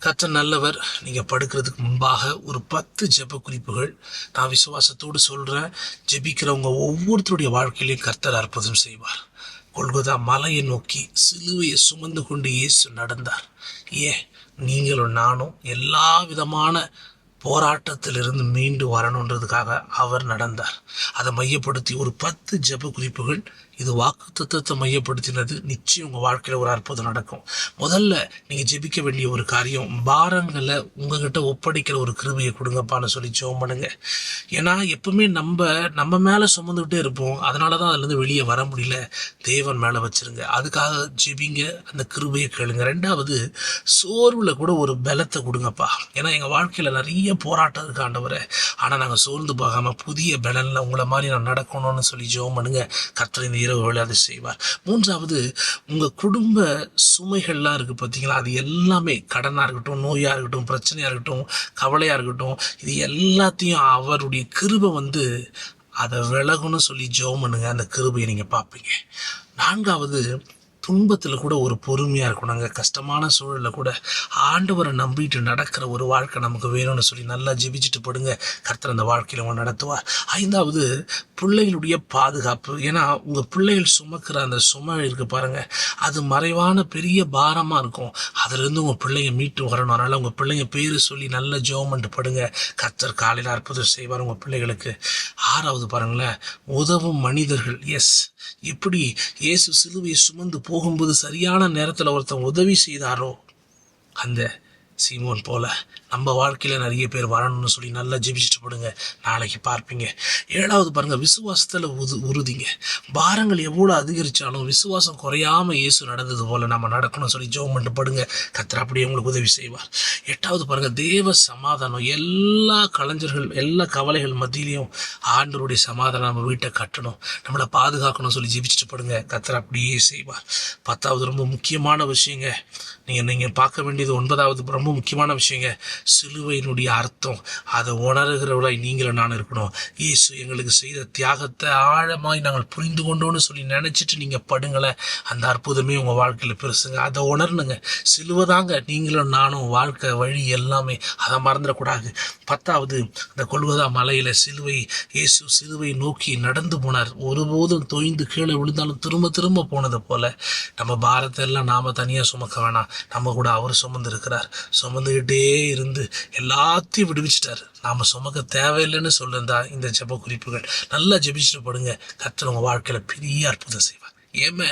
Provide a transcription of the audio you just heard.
கர்த்தர் நல்லவர். நீங்கள் படுக்கிறதுக்கு முன்பாக ஒரு 10 ஜெப குறிப்புகள் நான் விசுவாசத்தோடு சொல்கிறேன். ஜெபிக்கிறவங்க ஒவ்வொருத்தருடைய வாழ்க்கையிலையும் கர்த்தர் அற்புதம் செய்வார். கொல்கொதா மலையை நோக்கி சிலுவையை சுமந்து கொண்டு இயேசு நடந்தார். ஏன் நீங்களும் நானும் எல்லா விதமான போராட்டத்திலிருந்து மீண்டு வரணுன்றதுக்காக அவர் நடந்தார். அதை மையப்படுத்தி ஒரு 10 ஜெப குறிப்புகள். இது வாக்குத்தத்தத்தை மையப்படுத்தினது. நிச்சயம் உங்கள் வாழ்க்கையில் ஒரு அற்புதம் நடக்கும். முதல்ல நீங்கள் ஜெபிக்க வேண்டிய ஒரு காரியம், பாரங்களை உங்ககிட்ட ஒப்படைக்கிற ஒரு கிருபையை கொடுங்கப்பான்னு சொல்லி ஜெபம் பண்ணுங்க. ஏன்னா எப்பவுமே நம்ம மேலே சுமந்துக்கிட்டே இருப்போம். அதனால தான் அதுலேருந்து வெளியே வர முடியல. தேவன் மேலே வச்சிருங்க. அதுக்காக ஜெபிங்க, அந்த கிருபையை கேளுங்க. ரெண்டாவது, சோர்வில் கூட ஒரு பலத்தை கொடுங்கப்பா. ஏன்னா எங்கள் வாழ்க்கையில் நிறைய போராட்டம் இருக்கு ஆண்டவரே, ஆனால் நாங்கள் சோர்ந்து போகாமல் புதிய பலனில் உங்களை மாதிரி நான் நடக்கணும்னு சொல்லி ஜெபம் பண்ணுங்க. கர்த்தர் இந்த இரவு வேளை அதை செய்வார். மூன்றாவது, உங்கள் குடும்ப சுமைகள்லாம் இருக்குது பார்த்தீங்களா, அது எல்லாமே கடனாக இருக்கட்டும், நோயாக இருக்கட்டும், பிரச்சனையாக இருக்கட்டும், கவலையாக இருக்கட்டும், இது எல்லாத்தையும் அவருடைய கிருபை அதை விலகுன்னு சொல்லி ஜெபம் பண்ணுங்க. அந்த கிருபையை நீங்கள் பார்ப்பீங்க. நான்காவது, துன்பத்தில் கூட ஒரு பொறுமையாக இருக்கணுங்க. கஷ்டமான சூழலில் கூட ஆண்டவரை நம்பிட்டு நடக்கிற ஒரு வாழ்க்கை நமக்கு வேணும்னு சொல்லி நல்லா ஜெபிச்சுட்டு படுங்க. கர்த்தர் அந்த வாழ்க்கையில் அவங்க நடத்துவார். ஐந்தாவது, பிள்ளைகளுடைய பாதுகாப்பு. ஏன்னா உங்கள் பிள்ளைகள் சுமக்கிற அந்த சுமை இருக்குது பாருங்கள், அது மறைவான பெரிய பாரமாக இருக்கும். அதுலேருந்து உங்கள் பிள்ளைங்க மீட்டு வரணும். அதனால் உங்கள் பிள்ளைங்க பேர் சொல்லி நல்ல ஜெபம் பண்ணிட்டு படுங்க. கர்த்தர் காலையில் அற்புதம் செய்வார் உங்கள் பிள்ளைகளுக்கு. ஆறாவது பாருங்களேன், உதவும் மனிதர்கள். எஸ், எப்படி இயேசு சிலுவையை சுமந்து போகும்போது சரியான நேரத்தில் ஒருத்தன் உதவி செய்தாரோ, அந்த சீமோன் போல நம்ம வாழ்க்கையில் நிறைய பேர் வரணும்னு சொல்லி நல்லா ஜெபிச்சுட்டு போடுங்க. நாளைக்கு பார்ப்பீங்க. ஏழாவது பாருங்கள், விசுவாசத்தில் உறுதிங்க. பாரங்கள் எவ்வளோ அதிகரித்தாலும் விசுவாசம் குறையாமல் இயேசு நடந்தது போல் நம்ம நடக்கணும்னு சொல்லி ஜெபம் பண்ணிட்டு படுங்க. கர்த்தர் அப்படியே உங்களுக்கு உதவி செய்வார். எட்டாவது பாருங்கள், தேவ சமாதானம். எல்லா கலைஞர்கள் எல்லா கவலைகள் மத்தியிலையும் ஆண்டவருடைய சமாதானம் நம்ம வீட்டை கட்டணும், நம்மளை பாதுகாக்கணும்னு சொல்லி ஜெபிச்சுட்டு படுங்க. கர்த்தர் அப்படியே செய்வார். பத்தாவது, ரொம்ப முக்கியமான விஷயங்க, நீங்கள் பார்க்க வேண்டியது. ஒன்பதாவது, ரொம்ப முக்கியமான விஷயங்க, சிலுவையினுடைய அர்த்தம். அதை உணர்கிறவர்களாய் நீங்களும் நான் இருக்கணும். இயேசு எங்களுக்கு செய்த தியாகத்தை ஆழமாய் நாங்கள் புரிந்து கொண்டோன்னு சொல்லி நினச்சிட்டு நீங்கள் படுங்களேன். அந்த அற்புதமே உங்கள் வாழ்க்கையில் பெருசுங்க. அதை உணரணுங்க. சிலுவைதாங்க நீங்களும் நானும் வாழ்க்கை வழி எல்லாமே. அதை மறந்துடக்கூடாது. பத்தாவது, அந்த கொல்கொதா மலையில் இயேசு சிலுவை நோக்கி நடந்து போனார். ஒருபோதும் தொய்ந்து கீழே விழுந்தாலும் திரும்ப திரும்ப போனது போல நம்ம பாரத்தை எல்லாம் நாம் தனியாக சுமக்க வேணாம். நம்ம கூட அவர் சுமந்து இருக்கிறார். சுமந்துக்கிட்டே இருந்து எல்லாத்தையும் விடுவிச்சிட்டாரு. நாம் சுமக்க தேவையில்லைன்னு சொல்லியிருந்தா இந்த ஜெப குறிப்புகள் நல்லா ஜெபிச்சுட்டு படுங்க. கர்த்தர் உங்கள் வாழ்க்கையில் பெரிய அற்புதம் செய்வார். ஏமே